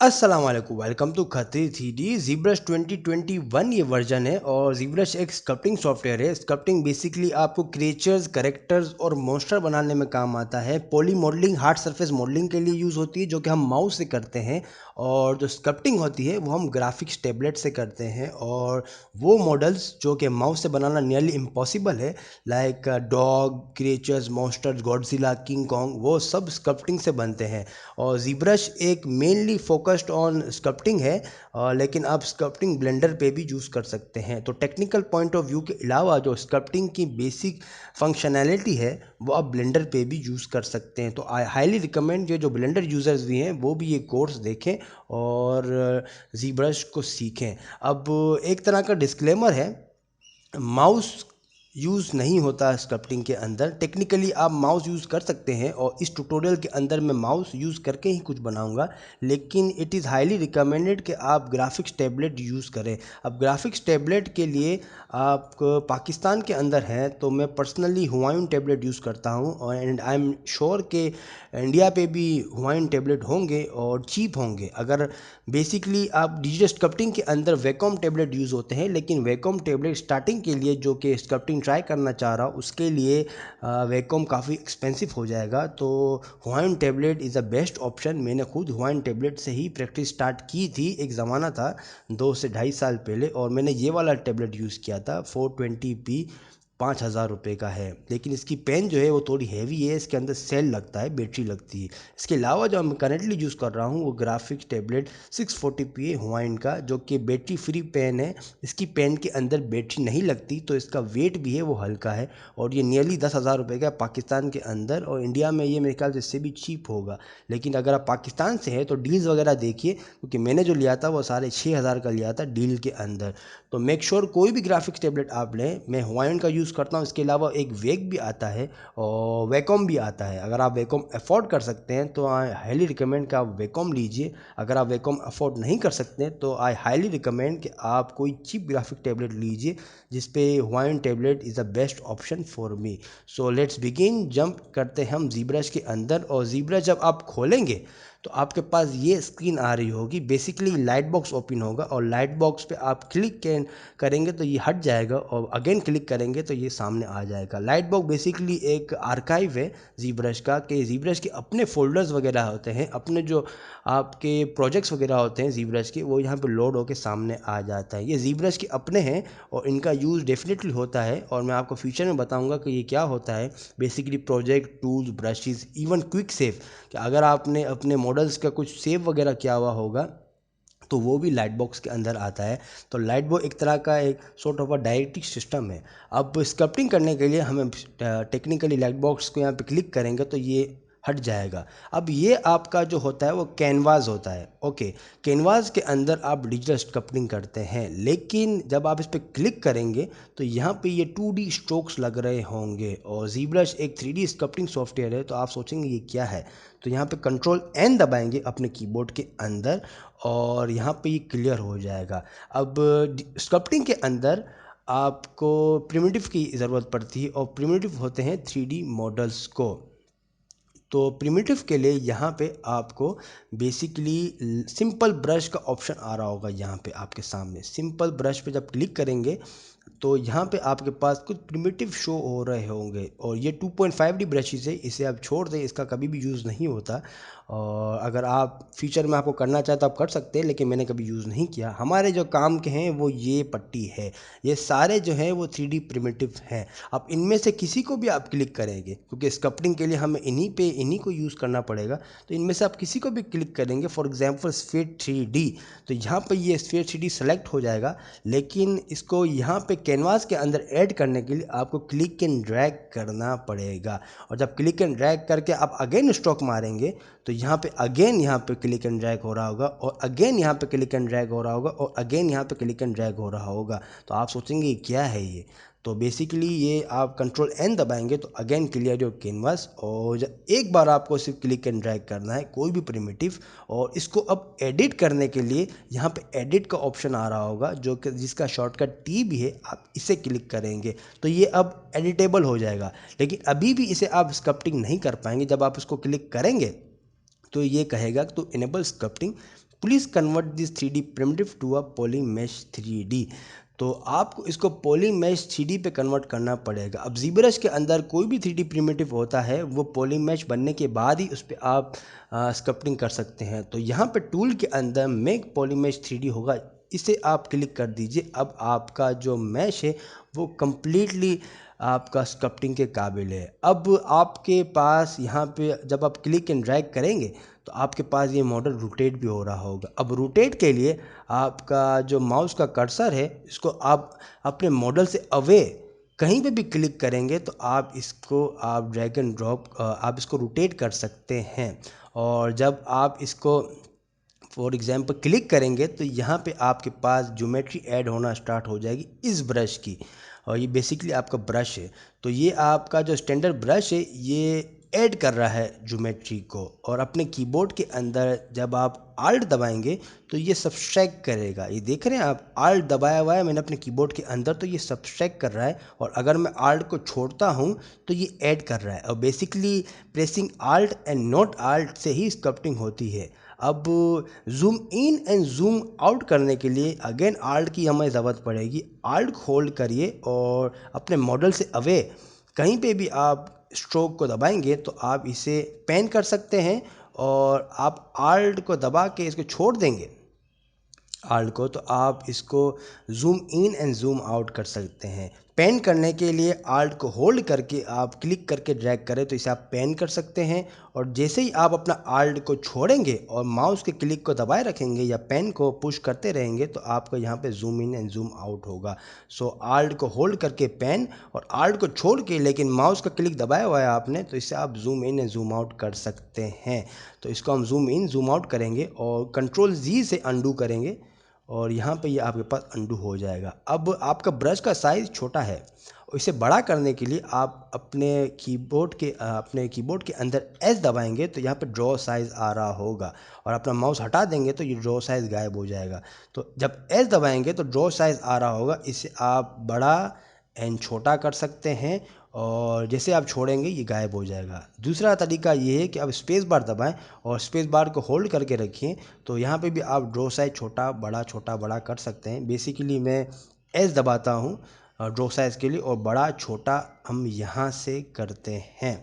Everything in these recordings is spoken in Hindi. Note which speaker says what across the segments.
Speaker 1: अस्सलाम वालेकुम, welcome to Khatri three D. ZBrush 2021 ये वर्जन है और ZBrush एक स्कल्पटिंग सॉफ्टवेयर है। स्कल्पटिंग बेसिकली आपको क्रिएचर्स, कैरेक्टर्स और मॉन्स्टर बनाने में काम आता है। Poly modelling, hard surface modelling के लिए यूज़ होती है, जो कि हम माउस से करते हैं। और जो स्कल्पटिंग होती है वो हम ग्राफिक्स टैबलेट से करते हैं। और वो मॉडल्स जो कि माउस से बनाना नियरली इम्पॉसिबल है, like dog, creatures, monsters, Godzilla, king Kong, वो सब स्कल्पटिंग से बनते हैं। और ZBrush एक मेनली फोकस्ड ऑन स्कल्पटिंग है, लेकिन आप स्कल्पटिंग ब्लेंडर पे भी यूज़ कर सकते हैं। तो टेक्निकल पॉइंट ऑफ व्यू के अलावा जो स्कल्पटिंग की बेसिक फंक्शनैलिटी है वो आप ब्लेंडर पे भी यूज़ कर सकते हैं। तो आई हाईली रिकमेंड ये जो ब्लेंडर यूज़र्स भी हैं वो भी ये कोर्स देखें और ZBrush को सीखें। अब एक तरह का डिस्क्लेमर है, माउस यूज़ नहीं होता स्कल्पटिंग के अंदर। टेक्निकली आप माउस यूज़ कर सकते हैं और इस ट्यूटोरियल के अंदर मैं माउस यूज़ करके ही कुछ बनाऊंगा, लेकिन इट इज़ हाईली रिकमेंडेड कि आप ग्राफिक्स टैबलेट यूज़ करें। अब ग्राफिक्स टैबलेट के लिए आप पाकिस्तान के अंदर हैं तो मैं पर्सनली हुमायूं टैबलेट यूज़ करता हूं, और एंड आई एम श्योर कि इंडिया पे भी हुमायूं टैबलेट होंगे और चीप होंगे। अगर बेसिकली आप डिजिटल स्कल्पटिंग के अंदर वैकॉम टैबलेट यूज़ होते हैं, लेकिन वैकॉम टैबलेट स्टार्टिंग के लिए जो कि स्कल्पटिंग ट्राई करना चाह रहा हूँ उसके लिए वैकॉम काफ़ी एक्सपेंसिव हो जाएगा। तो Humayun tablet is the best option. मैंने खुद हुमायूं टैबलेट से ही प्रैक्टिस स्टार्ट की थी। एक ज़माना था 2 से ढाई साल पहले, और मैंने ये वाला टैबलेट यूज़ किया था 420p, 5,000 रुपये का है। लेकिन इसकी पेन जो है वो थोड़ी हैवी है, इसके अंदर सेल लगता है, बैटरी लगती है। इसके अलावा जो मैं करंटली यूज़ कर रहा हूँ वो ग्राफिक्स टैबलेट 640p है हुमायूं का, जो कि बैटरी फ्री पेन है। इसकी पेन के अंदर बैटरी नहीं लगती, तो इसका वेट भी है वो हल्का है, और ये नियरली 10,000 रुपये का पाकिस्तान के अंदर। और इंडिया में ये मेरे ख्याल से इससे भी चीप होगा। लेकिन अगर आप पाकिस्तान से हैं तो डील्स वगैरह देखिए, क्योंकि मैंने जो लिया था वो 6,500 का लिया था डील के अंदर। तो मेक श्योर कोई भी ग्राफिक्स टैबलेट आप लें, मैं हुमायूं का यूज़ करता हूँ। इसके अलावा एक वेग भी आता है और वैकॉम भी आता है। अगर आप वैकॉम अफोर्ड कर सकते हैं तो आई हाईली रिकमेंड कि आप वैकॉम लीजिए। अगर आप वैकॉम अफोर्ड नहीं कर सकते हैं तो आई हाईली रिकमेंड कि आप कोई चीप ग्राफिक टैबलेट लीजिए, जिस पे Humayun tablet is the best option for me. So let's begin, jump करते हैं हम ZBrush के अंदर। और ZBrush जब आप खोलेंगे तो आपके पास ये स्क्रीन आ रही होगी। बेसिकली लाइट बॉक्स ओपन होगा और लाइट बॉक्स पे आप क्लिक करेंगे तो ये हट जाएगा, और अगेन क्लिक करेंगे तो ये सामने आ जाएगा। लाइट बॉक्स बेसिकली एक आर्काइव है ZBrush का, कि ZBrush के अपने फोल्डर्स वगैरह होते हैं, अपने जो आपके प्रोजेक्ट्स वगैरह होते हैं ZBrush के, वो यहाँ पे लोड होके सामने आ जाता है। ये ZBrush के अपने हैं और इनका यूज़ डेफिनेटली होता है, और मैं आपको फ्यूचर में बताऊंगा कि ये क्या होता है। Basically project, tools, brushes, even quick save, कि अगर आपने अपने मॉडल्स का कुछ सेव वगैरह किया हुआ होगा तो वो भी लाइट बॉक्स के अंदर आता है। तो लाइट बॉक्स एक तरह का एक sort of a directive system है। अब स्कल्पटिंग करने के लिए हमें टेक्निकली लाइट बॉक्स को यहाँ पे क्लिक करेंगे तो ये हट जाएगा। अब ये आपका जो होता है वो कैनवास होता है। ओके, कैनवास के अंदर आप डिजिटल स्कल्पटिंग करते हैं, लेकिन जब आप इस पर क्लिक करेंगे तो यहाँ पे ये 2D स्ट्रोक्स लग रहे होंगे। और ZBrush एक 3D स्कल्पटिंग सॉफ्टवेयर है, तो आप सोचेंगे ये क्या है। तो यहाँ पे Ctrl+N दबाएंगे अपने कीबोर्ड के अंदर और यहाँ पे ये क्लियर हो जाएगा। अब स्कल्पटिंग के अंदर आपको प्रिमिटिव की ज़रूरत पड़ती है, और प्रिमिटिव होते हैं 3D मॉडल्स को। तो प्रिमिटिव के लिए यहाँ पे आपको बेसिकली सिंपल ब्रश का ऑप्शन आ रहा होगा। यहाँ पे आपके सामने सिंपल ब्रश पे जब क्लिक करेंगे तो यहाँ पे आपके पास कुछ प्रिमिटिव शो हो रहे होंगे, और ये 2.5D ब्रशेस है, इसे आप छोड़ दें, इसका कभी भी यूज़ नहीं होता। और अगर आप फ्यूचर में आपको करना चाहे तो आप कर सकते हैं, लेकिन मैंने कभी यूज़ नहीं किया। हमारे जो काम के हैं वो ये पट्टी है, ये सारे जो हैं वो 3D प्रिमिटिव हैं। अब इनमें से किसी को भी आप क्लिक करेंगे, क्योंकि स्कल्पटिंग के लिए हमें इन्हीं को यूज़ करना पड़ेगा, तो इनमें से आप किसी को भी क्लिक करेंगे। फॉर एग्जांपल स्फीयर 3D, तो यहाँ पे ये स्फीयर 3D सेलेक्ट हो जाएगा, लेकिन इसको यहाँ पे कैनवास के अंदर ऐड करने के लिए आपको क्लिक एंड ड्रैग करना पड़ेगा। और जब क्लिक एंड ड्रैग करके आप अगेन स्ट्रोक मारेंगे तो यहाँ पे अगेन यहाँ पे क्लिक एंड ड्रैग हो रहा होगा, और अगेन यहाँ पे क्लिक एंड ड्रैग हो रहा होगा, और अगेन यहाँ पे क्लिक एंड ड्रैग हो रहा होगा। तो आप सोचेंगे क्या है ये। तो बेसिकली ये आप Ctrl+N दबाएंगे तो अगेन क्लियर योर कैनवास, और एक बार आपको सिर्फ क्लिक एंड ड्रैग करना है कोई भी प्रिमिटिव। और इसको अब एडिट करने के लिए यहाँ पे एडिट का ऑप्शन आ रहा होगा, जो कि जिसका शॉर्टकट T भी है। आप इसे क्लिक करेंगे तो ये अब एडिटेबल हो जाएगा, लेकिन अभी भी इसे आप स्कल्पटिंग नहीं कर पाएंगे। जब आप इसको क्लिक करेंगे तो ये कहेगा तो enable sculpting please convert this 3D primitive to a poly mesh 3D। तो आपको इसको पॉली मैश 3D पे कन्वर्ट करना पड़ेगा। अब ZBrush के अंदर कोई भी 3D प्रिमिटिव होता है वो पॉली मैश बनने के बाद ही उस पर आप स्कल्पटिंग कर सकते हैं। तो यहाँ पे टूल के अंदर मेक पॉली मैश 3D होगा, इसे आप क्लिक कर दीजिए। अब आपका जो मैश है वो कम्प्लीटली आपका स्कल्पटिंग के काबिल है। अब आपके पास यहाँ पे जब आप क्लिक एंड ड्रैग करेंगे तो आपके पास ये मॉडल रोटेट भी हो रहा होगा। अब रोटेट के लिए आपका जो माउस का कर्सर है इसको आप अपने मॉडल से अवे कहीं पे भी क्लिक करेंगे तो आप ड्रैग एंड ड्रॉप आप इसको रोटेट कर सकते हैं। और जब आप इसको फॉर एग्जांपल क्लिक करेंगे तो यहाँ पे आपके पास ज्योमेट्री ऐड होना स्टार्ट हो जाएगी इस ब्रश की। और ये बेसिकली आपका ब्रश है, तो ये आपका जो स्टैंडर्ड ब्रश है ये ऐड कर रहा है ज्योमेट्री को। और अपने कीबोर्ड के अंदर जब आप आल्ट दबाएंगे तो ये सब्सट्रैक्ट करेगा। ये देख रहे हैं आप, आल्ट दबाया हुआ है मैंने अपने कीबोर्ड के अंदर, तो ये सब्सट्रैक्ट कर रहा है। और अगर मैं आल्ट को छोड़ता हूँ तो ये ऐड कर रहा है। और basically pressing alt and not alt से ही स्कल्पटिंग होती है। अब zoom in and zoom out करने के लिए अगेन आल्ट की हमें ज़रूरत पड़ेगी। आल्ट होल्ड करिए और अपने मॉडल से अवे कहीं पे भी आप स्ट्रोक को दबाएंगे तो आप इसे पैन कर सकते हैं। और आप आल्ट को दबा के इसको छोड़ देंगे आल्ट को, तो आप इसको zoom in and zoom out कर सकते हैं। पैन करने के लिए आल्ट को होल्ड करके आप क्लिक करके ड्रैग करें तो इसे आप पैन कर सकते हैं। और जैसे ही आप अपना आल्ट को छोड़ेंगे और माउस के क्लिक को दबाए रखेंगे या पेन को पुश करते रहेंगे तो आपको यहाँ पे zoom in and zoom out होगा। सो आल्ट को होल्ड करके पैन और आल्ट को छोड़ के लेकिन माउस का क्लिक दबाया हुआ है आपने, तो इससे आप zoom in and zoom out कर सकते हैं। तो इसको हम जूम इन जूम आउट करेंगे और कंट्रोल जी से अंडू करेंगे और यहाँ पे ये आपके पास अंडू हो जाएगा। अब आपका ब्रश का साइज़ छोटा है और इसे बड़ा करने के लिए आप अपने कीबोर्ड के अंदर एस दबाएंगे तो यहाँ पे ड्रॉ साइज़ आ रहा होगा। और अपना माउस हटा देंगे तो ये ड्रॉ साइज़ गायब हो जाएगा। तो जब एस दबाएंगे तो ड्रॉ साइज़ आ रहा होगा, इसे आप बड़ा एंड छोटा कर सकते हैं। और जैसे आप छोड़ेंगे ये गायब हो जाएगा। दूसरा तरीका ये है कि आप स्पेस बार दबाएं और स्पेस बार को होल्ड करके रखिए, तो यहाँ पे भी आप ड्रॉ साइज छोटा बड़ा कर सकते हैं। बेसिकली मैं एस दबाता हूँ ड्रॉ साइज के लिए और बड़ा छोटा हम यहाँ से करते हैं।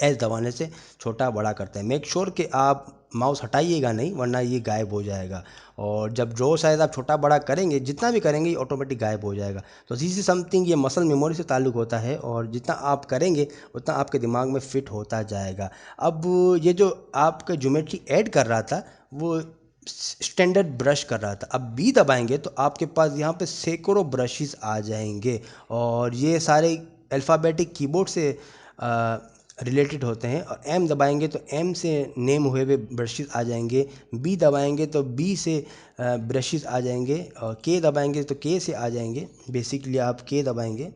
Speaker 1: एस दबाने से छोटा बड़ा करते हैं। मेक श्योर कि आप माउस हटाइएगा नहीं वरना ये गायब हो जाएगा। और जब ड्रॉ साइज आप छोटा बड़ा करेंगे जितना भी करेंगे ये ऑटोमेटिक गायब हो जाएगा। तो दिस इज समथिंग, ये मसल मेमोरी से ताल्लुक़ होता है और जितना आप करेंगे उतना आपके दिमाग में फिट होता जाएगा। अब ये जो आपका ज्योमेट्री ऐड कर रहा था वो स्टैंडर्ड ब्रश कर रहा था। अब बी दबाएंगे तो आपके पास यहाँ पे सैकड़ों ब्रशेस आ जाएंगे और ये सारे अल्फ़ाबेटिक कीबोर्ड से रिलेटेड होते हैं। और एम दबाएंगे तो एम से नेम हुए हुए ब्रशेस आ जाएंगे। बी दबाएंगे तो बी से ब्रशेस आ जाएंगे और के दबाएंगे तो के से आ जाएंगे। बेसिकली आप के दबाएंगे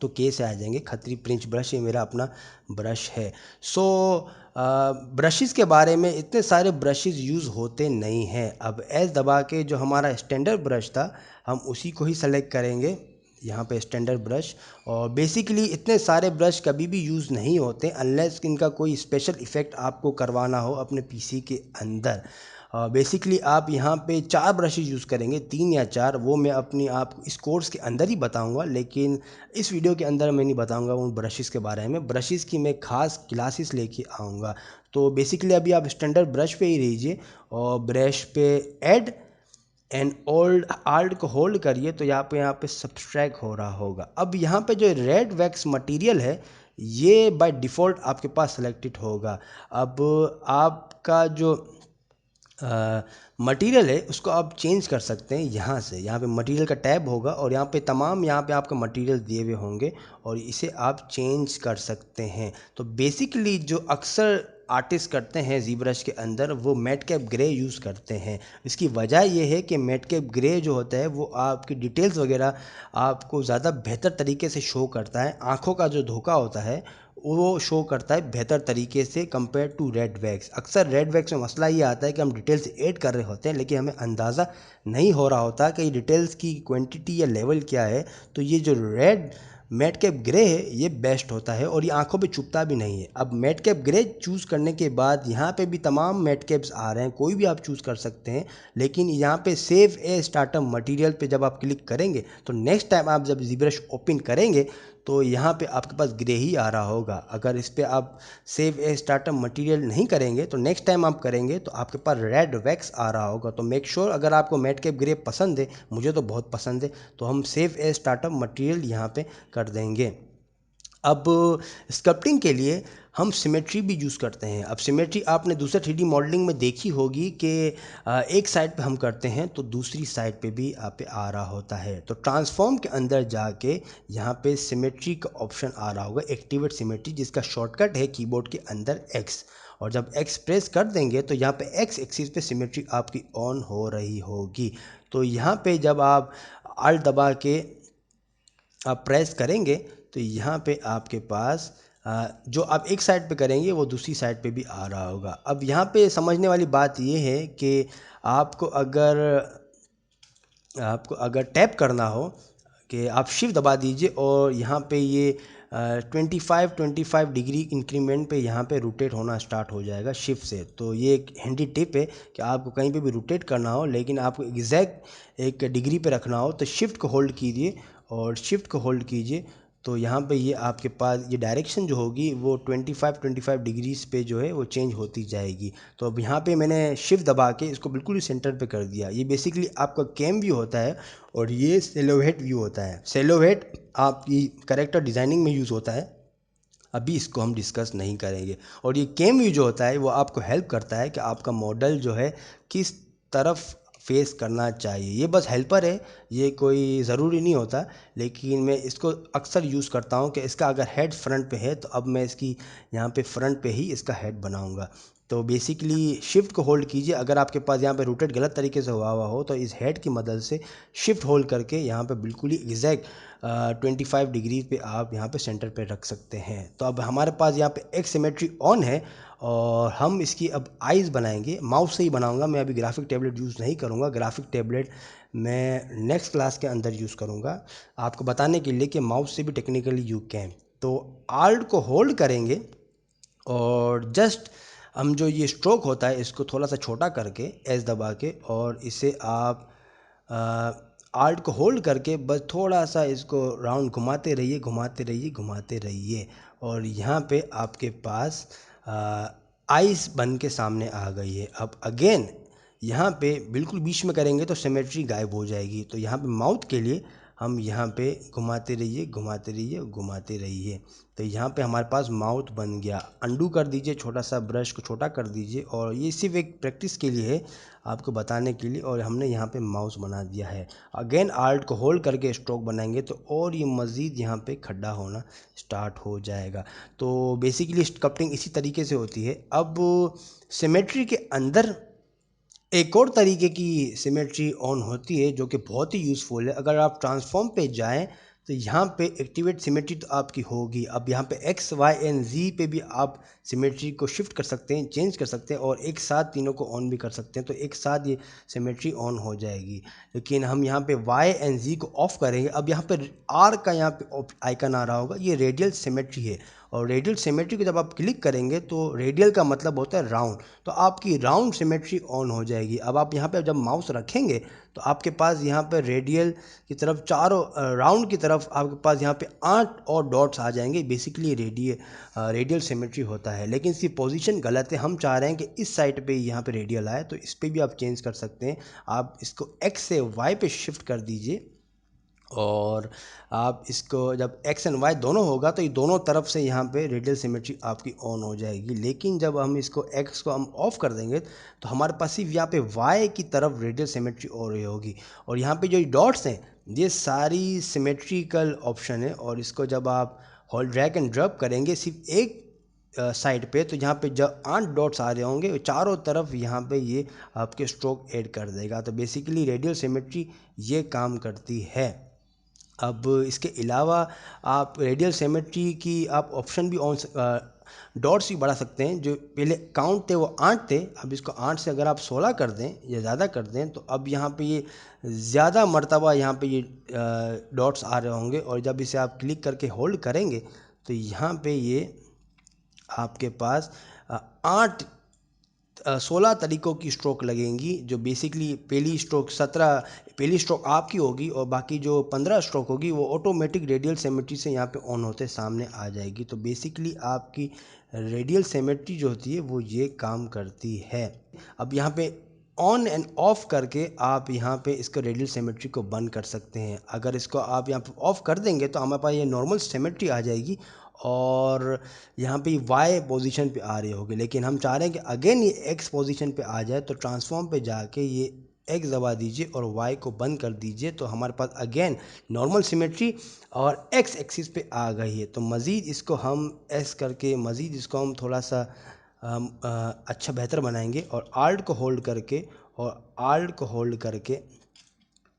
Speaker 1: तो के से आ जाएंगे। खत्री प्रिंच ब्रश ये मेरा अपना ब्रश है। सो ब्रशेस के बारे में, इतने सारे ब्रशेस यूज़ होते नहीं हैं। अब एस दबा के जो हमारा स्टैंडर्ड ब्रश था हम उसी को ही सेलेक्ट करेंगे यहाँ पे स्टैंडर्ड ब्रश। और बेसिकली इतने सारे ब्रश कभी भी यूज़ नहीं होते अनलेस इनका कोई स्पेशल इफ़ेक्ट आपको करवाना हो अपने पीसी के अंदर। बेसिकली आप यहाँ पे 4 ब्रशेस यूज़ करेंगे, 3 या 4, वो मैं अपनी आप इस कोर्स के अंदर ही बताऊँगा। लेकिन इस वीडियो के अंदर मैं नहीं बताऊँगा उन ब्रशेस के बारे में। ब्रशेस की मैं खास क्लासेस लेके आऊँगा। तो बेसिकली अभी आप स्टैंडर्ड ब्रश पे ही रहिए और ब्रश पे ऐड एंड आल्ट को होल्ड करिए तो यहाँ पे सब्सट्रैक्ट हो रहा होगा। अब यहाँ पे जो रेड वैक्स मटेरियल है ये बाय डिफ़ॉल्ट आपके पास सेलेक्टेड होगा। अब आपका जो मटेरियल है उसको आप चेंज कर सकते हैं यहाँ से। यहाँ पे मटेरियल का टैब होगा और यहाँ पे आपका मटेरियल दिए हुए होंगे और इसे आप चेंज कर सकते हैं। तो बेसिकली जो अक्सर आर्टिस्ट करते हैं ZBrush के अंदर वो मैटकैप ग्रे यूज़ करते हैं। इसकी वजह ये है कि मैटकैप ग्रे जो होता है वो आपकी डिटेल्स वगैरह आपको ज़्यादा बेहतर तरीके से शो करता है। आँखों का जो धोखा होता है वो शो करता है बेहतर तरीके से कंपेयर टू रेड वैक्स। अक्सर रेड वैक्स में मसला ये आता है कि हम डिटेल्स ऐड कर रहे होते हैं लेकिन हमें अंदाज़ा नहीं हो रहा होता कि डिटेल्स की क्वांटिटी या लेवल क्या है। तो ये जो रेड मैट कैप ग्रे है ये बेस्ट होता है और ये आंखों पे चुभता भी नहीं है। अब मैट कैप ग्रे चूज़ करने के बाद यहाँ पे भी तमाम मैट कैप्स आ रहे हैं, कोई भी आप चूज़ कर सकते हैं, लेकिन यहाँ पे सेव ए स्टार्टअप मटेरियल पे जब आप क्लिक करेंगे तो नेक्स्ट टाइम आप जब ZBrush ओपन करेंगे तो यहाँ पे आपके पास ग्रे ही आ रहा होगा। अगर इस पर आप सेव ए स्टार्टअप मटेरियल नहीं करेंगे तो नेक्स्ट टाइम आप करेंगे तो आपके पास रेड वैक्स आ रहा होगा। तो मेक श्योर अगर आपको मैट कैप ग्रे पसंद है, मुझे तो बहुत पसंद है, तो हम सेव ए स्टार्टअप मटेरियल यहाँ पे कर देंगे। अब स्कल्पटिंग के लिए हम सिमेट्री भी यूज़ करते हैं। अब सिमेट्री आपने दूसरे 3D मॉडलिंग में देखी होगी कि एक साइड पे हम करते हैं तो दूसरी साइड पे भी आप पे आ रहा होता है। तो ट्रांसफॉर्म के अंदर जाके यहाँ पे सिमेट्री का ऑप्शन आ रहा होगा, एक्टिवेट सिमेट्री, जिसका शॉर्टकट है कीबोर्ड के अंदर X। और जब X प्रेस कर देंगे तो यहाँ पे X एक्सिस पे सिमेट्री आपकी ऑन हो रही होगी। तो यहाँ पे जब आप Alt दबा के आप प्रेस करेंगे तो यहाँ पे आपके पास जो आप एक साइड पे करेंगे वो दूसरी साइड पे भी आ रहा होगा। अब यहाँ पे समझने वाली बात ये है कि आपको अगर टैप करना हो कि आप शिफ्ट दबा दीजिए और यहाँ पे ये 25 डिग्री इंक्रीमेंट पे यहाँ पे रोटेट होना स्टार्ट हो जाएगा शिफ्ट से। तो ये एक हैंडी टिप है कि आपको कहीं पे भी रोटेट करना हो लेकिन आपको एग्जैक्ट एक डिग्री पे रखना हो तो शिफ्ट को होल्ड कीजिए और शिफ्ट को होल्ड कीजिए तो यहाँ पे ये आपके पास ये डायरेक्शन जो होगी वो 25 डिग्रीज पे जो है वो चेंज होती जाएगी। तो अब यहाँ पे मैंने शिफ्ट दबा के इसको बिल्कुल ही सेंटर पे कर दिया। ये बेसिकली आपका कैम व्यू होता है और ये सेलोहेट व्यू होता है। सेलोहेट आपकी कैरेक्टर डिज़ाइनिंग में यूज़ होता है, अभी इसको हम डिस्कस नहीं करेंगे। और ये कैम व्यू जो होता है वो आपको हेल्प करता है कि आपका मॉडल जो है किस तरफ फेस करना चाहिए। ये बस हेल्पर है, ये कोई ज़रूरी नहीं होता, लेकिन मैं इसको अक्सर यूज़ करता हूँ कि इसका अगर हेड फ्रंट पे है तो अब मैं इसकी यहाँ पे फ्रंट पे ही इसका हेड बनाऊँगा। तो बेसिकली शिफ्ट को होल्ड कीजिए। अगर आपके पास यहाँ पे रोटेट गलत तरीके से हुआ हो तो इस हेड की मदद से शिफ्ट होल्ड करके यहाँ पे बिल्कुल ही एग्जैक्ट 25 डिग्री पे आप यहाँ पे सेंटर पे रख सकते हैं। तो अब हमारे पास यहाँ पे एक सिमेट्री ऑन है और हम इसकी अब आइज़ बनाएंगे। माउस से ही बनाऊंगा मैं, अभी ग्राफिक टैबलेट यूज़ नहीं करूँगा। ग्राफिक टैबलेट मैं नेक्स्ट क्लास के अंदर यूज़ करूँगा आपको बताने के लिए कि माउस से भी टेक्निकली यू कैन। तो आल्ट को होल्ड करेंगे और जस्ट हम जो ये स्ट्रोक होता है इसको थोड़ा सा छोटा करके एस दबा के और इसे आप आल्ट को होल्ड करके बस थोड़ा सा इसको राउंड घुमाते रहिए घुमाते रहिए घुमाते रहिए और यहाँ पे आपके पास आइस बन के सामने आ गई है। अब अगेन यहाँ पे बिल्कुल बीच में करेंगे तो सिमेट्री गायब हो जाएगी। तो यहाँ पे माउथ के लिए हम यहाँ पे घुमाते रहिए घुमाते रहिए घुमाते रहिए। तो यहाँ पे हमारे पास माउथ बन गया। अंडू कर दीजिए, छोटा सा ब्रश को छोटा कर दीजिए और ये सिर्फ एक प्रैक्टिस के लिए है आपको बताने के लिए। और हमने यहाँ पे माउस बना दिया है। अगेन आल्ट को होल्ड करके स्ट्रोक बनाएंगे तो और ये मज़ीद यहाँ पे खड्डा होना स्टार्ट हो जाएगा। तो बेसिकली स्कल्पटिंग इसी तरीके से होती है। अब सिमेट्री के अंदर एक और तरीके की सिमेट्री ऑन होती है जो कि बहुत ही यूज़फुल है। अगर आप ट्रांसफॉर्म पे जाएं तो यहाँ पे एक्टिवेट सिमेट्री तो आपकी होगी। अब यहाँ पे एक्स वाई एंड जी पे भी आप सिमेट्री को शिफ्ट कर सकते हैं, चेंज कर सकते हैं और एक साथ तीनों को ऑन भी कर सकते हैं। तो एक साथ ये सिमेट्री ऑन हो जाएगी। लेकिन हम यहाँ पे वाई एंड जी को ऑफ करेंगे। अब यहाँ पे आर का यहाँ पे आइकन आ रहा होगा, ये रेडियल सिमेट्री है और रेडियल सिमेट्री को जब आप क्लिक करेंगे तो रेडियल का मतलब होता है राउंड, तो आपकी राउंड सिमेट्री ऑन हो जाएगी। अब आप यहाँ पे जब माउस रखेंगे तो आपके पास यहाँ पे रेडियल की तरफ चारों राउंड की तरफ आपके पास यहाँ पे 8 और डॉट्स आ जाएंगे। बेसिकली रेडियल सिमेट्री होता है, लेकिन इसकी पोजीशन गलत है। हम चाह रहे हैं कि इस साइड पे यहाँ पे रेडियल आए, तो इस पर भी आप चेंज कर सकते हैं। आप इसको एक्स से वाई पे शिफ्ट कर दीजिए और आप इसको जब एक्स एंड वाई दोनों होगा तो ये दोनों तरफ से यहाँ पे रेडियल सिमेट्री आपकी ऑन हो जाएगी। लेकिन जब हम इसको एक्स को हम ऑफ कर देंगे तो हमारे पास सिर्फ यहाँ पे वाई की तरफ रेडियल सिमेट्री हो रही होगी। और यहाँ पे जो डॉट्स हैं ये सारी सिमेट्रिकल ऑप्शन है और इसको जब आप होल्ड ड्रैग एंड ड्रॉप करेंगे सिर्फ एक साइड पे तो यहाँ पे जब 8 डॉट्स आ रहे होंगे चारों तरफ यहाँ पे ये आपके स्ट्रोक ऐड कर देगा। तो बेसिकली रेडियल सिमेट्री ये काम करती है। अब इसके अलावा आप रेडियल सिमेट्री की आप ऑप्शन भी ऑन डॉट्स भी बढ़ा सकते हैं। जो पहले काउंट थे वो 8 थे, अब इसको 8 से अगर आप 16 कर दें या ज़्यादा कर दें तो अब यहाँ पे ये ज़्यादा मर्तबा यहाँ पे ये डॉट्स आ रहे होंगे। और जब इसे आप क्लिक करके होल्ड करेंगे तो यहाँ पे ये आपके पास 16 तरीक़ों की स्ट्रोक लगेंगी। जो बेसिकली पहली स्ट्रोक आपकी होगी और बाकी जो 15 स्ट्रोक होगी वो ऑटोमेटिक रेडियल सिमेट्री से यहाँ पे ऑन होते सामने आ जाएगी। तो बेसिकली आपकी रेडियल सिमेट्री जो होती है वो ये काम करती है। अब यहाँ पे ऑन एंड ऑफ करके आप यहाँ पे इसको रेडियल सिमेट्री को बंद कर सकते हैं। अगर इसको आप यहाँ पे ऑफ कर देंगे तो हमारे पास ये नॉर्मल सिमेट्री आ जाएगी और यहाँ पे वाई पोजीशन पे आ रही होगी। लेकिन हम चाह रहे हैं कि अगेन ये एक्स पोजीशन पे आ जाए, तो ट्रांसफॉर्म पे जाके ये एक्स दबा दीजिए और वाई को बंद कर दीजिए। तो हमारे पास अगेन नॉर्मल सिमेट्री और एक्स एक्सिस पे आ गई है। तो मज़ीद इसको हम एस करके मज़ीद इसको हम थोड़ा सा अच्छा बेहतर बनाएंगे और आल्ट को होल्ड करके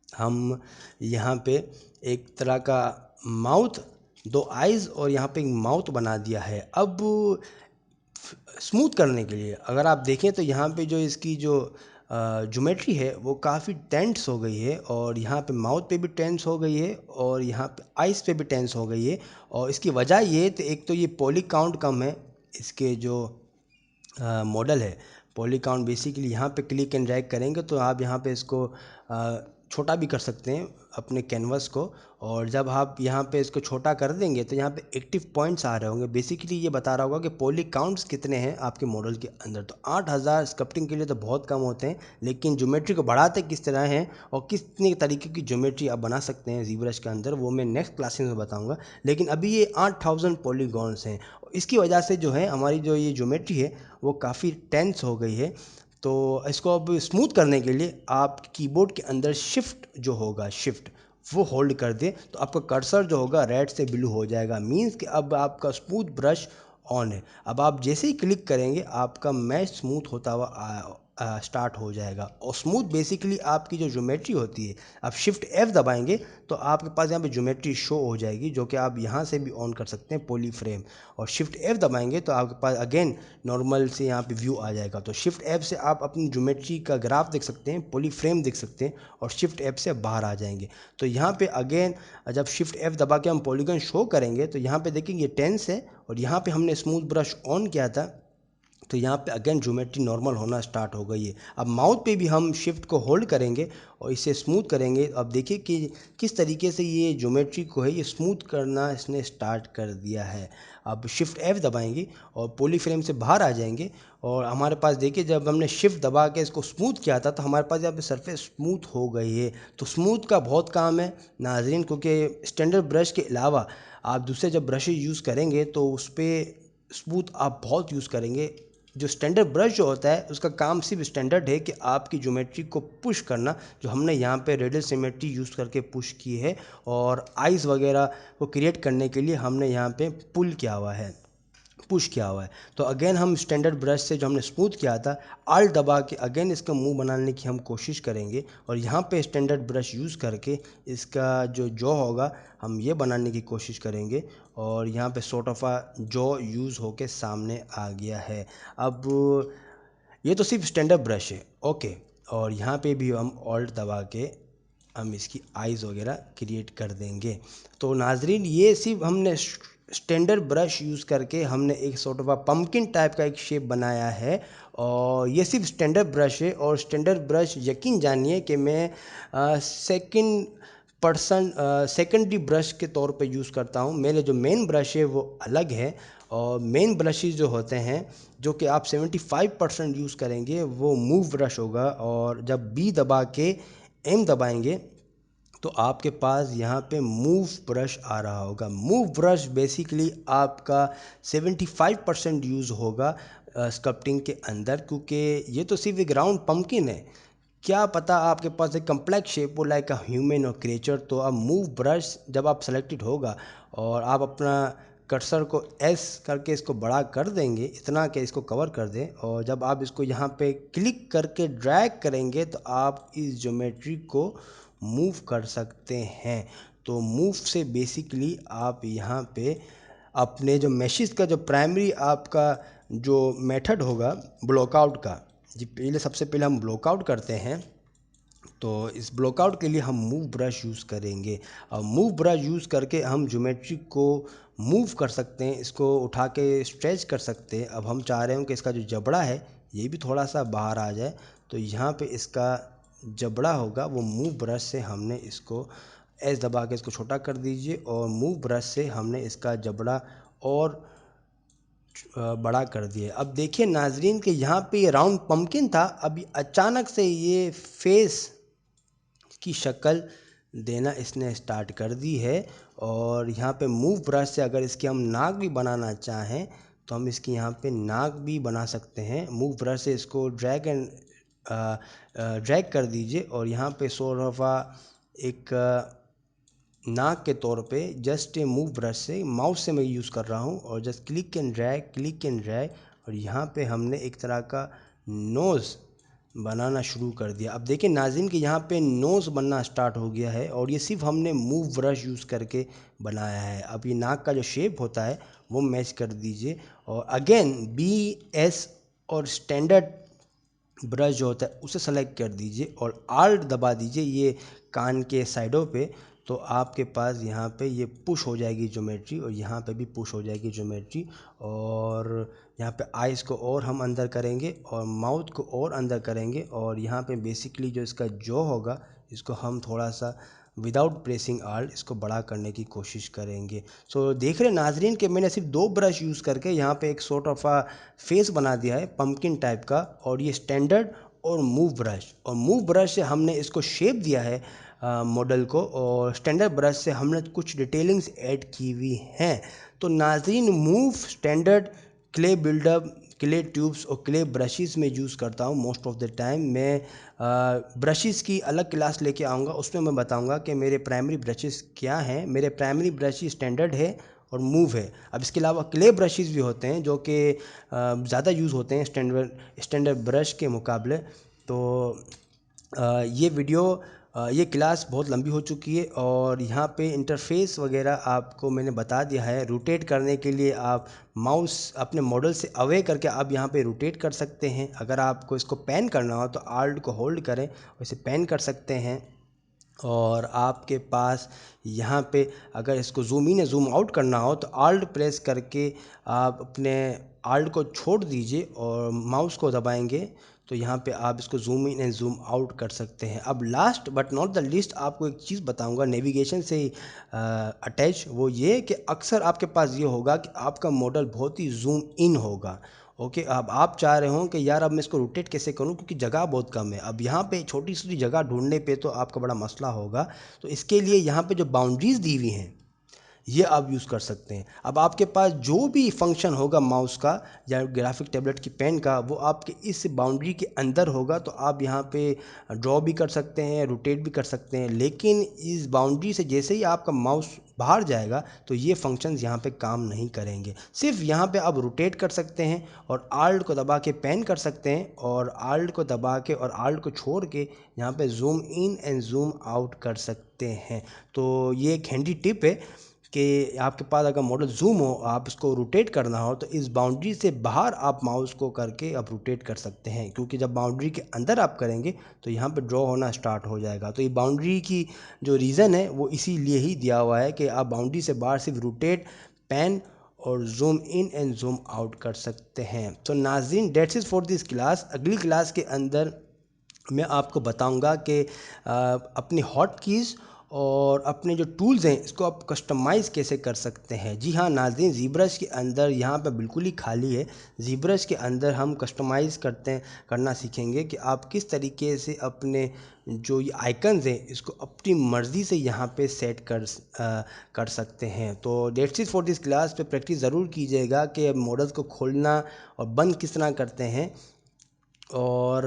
Speaker 1: हम यहाँ पे एक तरह का माउथ, 2 आइज़ और यहाँ पे एक माउथ बना दिया है। अब स्मूथ करने के लिए अगर आप देखें तो यहाँ पे जो इसकी जो ज्योमेट्री है वो काफ़ी टेंस हो गई है और यहाँ पे माउथ पे भी टेंस हो गई है और यहाँ पे आइज़ पे भी टेंस हो गई है। और इसकी वजह ये तो एक तो ये पॉली काउंट कम है, इसके जो मॉडल है पॉली काउंट बेसिकली यहाँ पे क्लिक एंड ड्रैग करेंगे तो आप यहाँ पे इसको छोटा भी कर सकते हैं अपने कैनवस को। और जब आप यहाँ पे इसको छोटा कर देंगे तो यहाँ पे एक्टिव पॉइंट्स आ रहे होंगे। बेसिकली ये बता रहा होगा कि पॉली काउंट्स कितने हैं आपके मॉडल के अंदर। तो 8000 स्कल्पटिंग के लिए तो बहुत कम होते हैं, लेकिन ज्योमेट्री को बढ़ाते किस तरह हैं और कितने तरीके की ज्योमेट्री आप बना सकते हैं ZBrush के अंदर वो मैं नेक्स्ट क्लासेस में बताऊँगा। लेकिन अभी ये 8000 पॉलीगॉन्स हैं। इसकी वजह से जो है हमारी जो ये ज्योमेट्री है वो काफ़ी टेंस हो गई है। तो इसको अब स्मूथ करने के लिए आप कीबोर्ड के अंदर शिफ्ट जो होगा वो होल्ड कर दें तो आपका कर्सर जो होगा रेड से ब्लू हो जाएगा। मींस कि अब आपका स्मूथ ब्रश ऑन है। अब आप जैसे ही क्लिक करेंगे आपका मैश स्मूथ होता हुआ स्टार्ट हो जाएगा। और स्मूथ बेसिकली आपकी जो ज्योमेट्री होती है, आप शिफ्ट F दबाएंगे तो आपके पास यहाँ पे ज्योमेट्री शो हो जाएगी, जो कि आप यहाँ से भी ऑन कर सकते हैं पॉली फ्रेम। और शिफ्ट F दबाएंगे तो आपके पास अगेन नॉर्मल से यहाँ पे व्यू आ जाएगा। तो शिफ्ट F से आप अपनी ज्योमेट्री का ग्राफ देख सकते हैं, पॉली फ्रेम देख सकते हैं और शिफ्ट F से बाहर आ जाएंगे। तो यहाँ पे अगेन जब शिफ्ट F दबा के हम पॉलीगन शो करेंगे तो यहाँ पे देखेंगे टेंस है और यहाँ पे हमने स्मूथ ब्रश ऑन किया था तो यहाँ पे अगेन ज्योमेट्री नॉर्मल होना स्टार्ट हो गई है। अब माउथ पे भी हम शिफ्ट को होल्ड करेंगे और इसे स्मूथ करेंगे। अब देखिए कि किस तरीके से ये ज्योमेट्री को है ये स्मूथ करना इसने स्टार्ट कर दिया है। अब शिफ्ट F दबाएंगे और पॉली फ्रेम से बाहर आ जाएंगे और हमारे पास देखिए जब हमने शिफ्ट दबा के इसको स्मूथ किया था तो हमारे पास यहाँ पे सरफेस स्मूथ हो गई है। तो स्मूथ का बहुत काम है नाज़रीन, क्योंकि स्टैंडर्ड ब्रश के अलावा आप दूसरे जब ब्रशेज यूज़ करेंगे तो उस पर स्मूथ आप बहुत यूज़ करेंगे। जो स्टैंडर्ड ब्रश जो होता है उसका काम सिर्फ स्टैंडर्ड है कि आपकी ज्योमेट्री को पुश करना, जो हमने यहाँ पे रेडियल सिमेट्री यूज़ करके पुश की है और आइज़ वगैरह को क्रिएट करने के लिए हमने यहाँ पे पुश किया हुआ है। तो अगेन हम स्टैंडर्ड ब्रश से जो हमने स्मूथ किया था आल्ट दबा के अगेन इसका मुंह बनाने की हम कोशिश करेंगे और यहाँ पे स्टैंडर्ड ब्रश यूज़ करके इसका जो जॉ होगा हम ये बनाने की कोशिश करेंगे और यहाँ पे सॉर्ट ऑफ जॉ यूज़ होके सामने आ गया है। अब ये तो सिर्फ स्टैंडर्ड ब्रश है, ओके। और यहाँ पे भी हम ऑल्ट दबा के हम इसकी आइज़ वगैरह क्रिएट कर देंगे। तो नाजरीन ये सिर्फ हमने स्टैंडर्ड ब्रश यूज़ करके हमने एक सॉर्ट ऑफ पम्पकिन टाइप का एक शेप बनाया है और ये सिर्फ स्टैंडर्ड ब्रश है। और स्टैंडर्ड ब्रश यकीन जानिए कि मैं सेकेंडरी ब्रश के तौर पे यूज़ करता हूँ। मेरे जो मेन ब्रश है वो अलग है और मेन ब्रशेज जो होते हैं जो कि आप 75% यूज़ करेंगे वो मूव ब्रश होगा। और जब B दबा के M दबाएंगे तो आपके पास यहाँ पे मूव ब्रश आ रहा होगा। मूव ब्रश बेसिकली आपका 75% यूज़ होगा स्कल्पटिंग के अंदर, क्योंकि ये तो सिर्फ एक राउंड पम्पकिन है। क्या पता आपके पास एक कम्प्लेक्स शेप हो लाइक अ ह्यूमन और क्रिएचर, तो अब मूव ब्रश जब आप सेलेक्टेड होगा और आप अपना कर्सर को S करके इसको बड़ा कर देंगे इतना कि इसको कवर कर दें और जब आप इसको यहाँ पे क्लिक करके ड्रैग करेंगे तो आप इस ज्योमेट्री को मूव कर सकते हैं। तो मूव से बेसिकली आप यहाँ पे अपने जो मेशिस का जो प्राइमरी आपका जो मेथड होगा ब्लॉकआउट का, जी पहले सबसे पहले हम ब्लॉकआउट करते हैं। तो इस ब्लॉकआउट के लिए हम मूव ब्रश यूज़ करेंगे और मूव ब्रश यूज़ करके हम ज्योमेट्री को मूव कर सकते हैं, इसको उठा के स्ट्रेच कर सकते हैं। अब हम चाह रहे हो कि इसका जो जबड़ा है ये भी थोड़ा सा बाहर आ जाए, तो यहाँ पे इसका जबड़ा होगा वो मूव ब्रश से हमने इसको एस दबा के इसको छोटा कर दीजिए और मूव ब्रश से हमने इसका जबड़ा और बड़ा कर दिया। अब देखिए नाजरीन के यहाँ पे ये राउंड पम्पकिन था, अभी अचानक से ये फेस की शक्ल देना इसने स्टार्ट कर दी है। और यहाँ पे मूव ब्रश से अगर इसकी हम नाक भी बनाना चाहें तो हम इसकी यहाँ पे नाक भी बना सकते हैं। मूव ब्रश से इसको ड्रैग कर दीजिए और यहाँ पे सोरफा एक नाक के तौर पे जस्ट मूव ब्रश से माउस से मैं यूज़ कर रहा हूँ और जस्ट क्लिक एंड ड्रैग और यहाँ पे हमने एक तरह का नोज़ बनाना शुरू कर दिया। अब देखिए नाज़रीन कि यहाँ पे नोज़ बनना स्टार्ट हो गया है और ये सिर्फ हमने मूव ब्रश यूज़ करके बनाया है। अब ये नाक का जो शेप होता है वो मैच कर दीजिए और अगेन BS और स्टैंडर्ड ब्रश जो होता है उसे सेलेक्ट कर दीजिए और आल्ट दबा दीजिए ये कान के साइडों पे, तो आपके पास यहाँ पे ये पुश हो जाएगी ज्योमेट्री और यहाँ पे भी पुश हो जाएगी ज्योमेट्री। और यहाँ पे आइज़ को और हम अंदर करेंगे और माउथ को और अंदर करेंगे और यहाँ पे बेसिकली जो इसका जॉ होगा इसको हम थोड़ा सा विदाउट प्रेसिंग आल्ट इसको बड़ा करने की कोशिश करेंगे। सो देख रहे नाजरीन कि मैंने सिर्फ 2 ब्रश यूज़ करके यहाँ पे एक सॉर्ट ऑफ आ फेस बना दिया है पम्पकिन टाइप का। और ये स्टैंडर्ड और मूव ब्रश से हमने इसको शेप दिया है मॉडल को, और स्टैंडर्ड ब्रश से हमने कुछ डिटेलिंग्स ऐड की हुई हैं। तो नाजरीन move, standard, clay buildup, clay tubes और क्ले ब्रशेस में यूज़ करता हूँ मोस्ट ऑफ द टाइम। मैं ब्रशेस की अलग क्लास लेके आऊँगा, उसमें मैं बताऊँगा कि मेरे प्राइमरी ब्रशेस क्या हैं। मेरे प्राइमरी ब्रशेस स्टैंडर्ड है और मूव है। अब इसके अलावा क्ले ब्रशेस भी होते हैं जो कि ज़्यादा यूज़ होते हैं स्टैंडर्ड ब्रश के मुकाबले। तो ये वीडियो ये क्लास बहुत लंबी हो चुकी है और यहाँ पे इंटरफेस वगैरह आपको मैंने बता दिया है। रोटेट करने के लिए आप माउस अपने मॉडल से अवे करके आप यहाँ पे रोटेट कर सकते हैं। अगर आपको इसको पैन करना हो तो आल्ट को होल्ड करें और इसे पैन कर सकते हैं। और आपके पास यहाँ पे अगर इसको जूम इन या जूम आउट करना हो तो आल्ट प्रेस करके आप अपने आल्ट को छोड़ दीजिए और माउस को दबाएंगे तो यहाँ पे आप इसको zoom in and zoom out कर सकते हैं। अब last but not the least आपको एक चीज़ बताऊंगा नेविगेशन से अटैच, वो ये कि अक्सर आपके पास ये होगा कि आपका मॉडल बहुत ही जूम इन होगा। ओके, अब आप चाह रहे हो कि यार अब मैं इसको रोटेट कैसे करूं क्योंकि जगह बहुत कम है। अब यहाँ पे छोटी सी जगह ढूंढने पे तो आपका बड़ा मसला होगा। तो इसके लिए यहाँ पे जो बाउंड्रीज़ दी हुई हैं ये आप यूज़ कर सकते हैं। अब आपके पास जो भी फंक्शन होगा माउस का या ग्राफिक टैबलेट की पेन का वो आपके इस बाउंड्री के अंदर होगा, तो आप यहाँ पे ड्रॉ भी कर सकते हैं, रोटेट भी कर सकते हैं। लेकिन इस बाउंड्री से जैसे ही आपका माउस बाहर जाएगा तो ये फंक्शंस यहाँ पे काम नहीं करेंगे। सिर्फ यहाँ पे आप रोटेट कर सकते हैं और आल्ट को दबा के पैन कर सकते हैं और आल्ट को दबा के और आल्ट को छोड़ के यहाँ पे zoom in and zoom out कर सकते हैं। तो ये एक हैंडी टिप है कि आपके पास अगर मॉडल जूम हो, आप इसको रोटेट करना हो तो इस बाउंड्री से बाहर आप माउस को करके आप रोटेट कर सकते हैं, क्योंकि जब बाउंड्री के अंदर आप करेंगे तो यहाँ पे ड्रॉ होना स्टार्ट हो जाएगा। तो ये बाउंड्री की जो रीज़न है वो इसीलिए ही दिया हुआ है कि आप बाउंड्री से बाहर सिर्फ रोटेट, पैन और zoom in and zoom out कर सकते हैं। तो नाज़रीन that's is for this class. अगली क्लास के अंदर मैं आपको बताऊंगा कि अपनी हॉट कीज़ और अपने जो टूल्स हैं इसको आप कस्टमाइज़ कैसे कर सकते हैं। जी हाँ नाज़रीन, ज़ीब्रश के अंदर यहाँ पे बिल्कुल ही खाली है। ज़ीब्रश के अंदर हम कस्टमाइज़ करना सीखेंगे कि आप किस तरीके से अपने जो ये आइकन्स हैं इसको अपनी मर्ज़ी से यहाँ पे सेट कर सकते हैं। तो that's it for this class पे प्रैक्टिस ज़रूर कीजिएगा कि मॉडल्स को खोलना और बंद किस तरह करते हैं और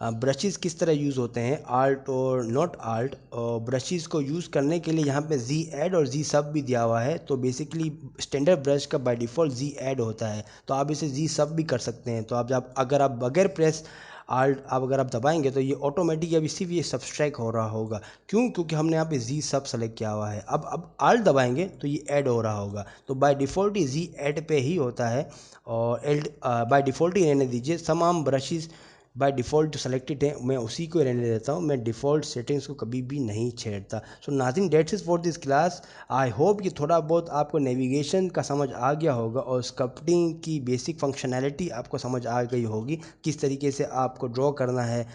Speaker 1: ब्रशेस किस तरह यूज़ होते हैं, आल्ट और नॉट आल्ट। और ब्रशेस को यूज़ करने के लिए यहाँ पे जी ऐड और जी सब भी दिया हुआ है। तो बेसिकली स्टैंडर्ड ब्रश का बाय डिफ़ॉल्ट जी ऐड होता है, तो आप इसे जी सब भी कर सकते हैं। तो आप जब अगर आप बगैर प्रेस आल्ट आप अगर आप दबाएंगे तो ये ऑटोमेटिक अभी सिर्फ ये सब्सट्रैक्ट हो रहा होगा। क्यों? क्योंकि हमने यहाँ पे जी सब सेलेक्ट किया हुआ है। अब आल्ट दबाएंगे तो ये ऐड हो रहा होगा। तो बाय डिफ़ॉल्ट ये जी ऐड पे ही होता है और बाय डिफ़ॉल्ट ही रहने दीजिए। तमाम ब्रशेस बाय डिफ़ॉल्ट जो सेलेक्टेड है मैं उसी को रहने देता हूँ। मैं डिफ़ॉल्ट सेटिंग्स को कभी भी नहीं छेड़ता। So nothing that's is for this class. I hope कि थोड़ा बहुत आपको नेविगेशन का समझ आ गया होगा और स्कल्पटिंग की बेसिक फंक्शनैलिटी आपको समझ आ गई होगी, किस तरीके से आपको ड्रॉ करना है।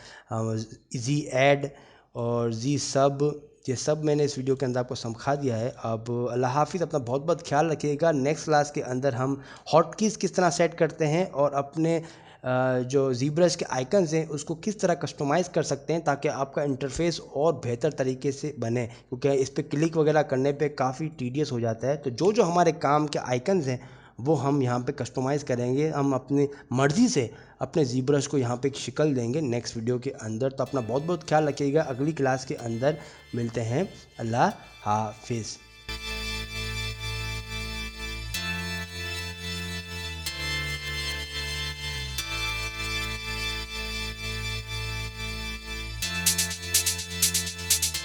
Speaker 1: जी ऐड और जी सब, ये सब मैंने इस वीडियो के अंदर आपको समझा दिया है। अब अल्लाह हाफिज़, अपना बहुत बहुत ख्याल रखिएगा। नेक्स्ट क्लास के अंदर हम हॉट कीज़ किस तरह सेट करते हैं और अपने जो ZBrush के आइकन्स हैं उसको किस तरह कस्टमाइज़ कर सकते हैं ताकि आपका इंटरफेस और बेहतर तरीके से बने, क्योंकि इस पर क्लिक वगैरह करने पे काफ़ी टीडियस हो जाता है। तो जो जो हमारे काम के आइकन्स हैं वो हम यहाँ पे कस्टमाइज़ करेंगे। हम अपनी मर्ज़ी से अपने ZBrush को यहाँ पे एक शिकल देंगे नेक्स्ट वीडियो के अंदर। तो अपना बहुत बहुत ख्याल रखिएगा। अगली क्लास के अंदर मिलते हैं। अल्लाह हाफिज़।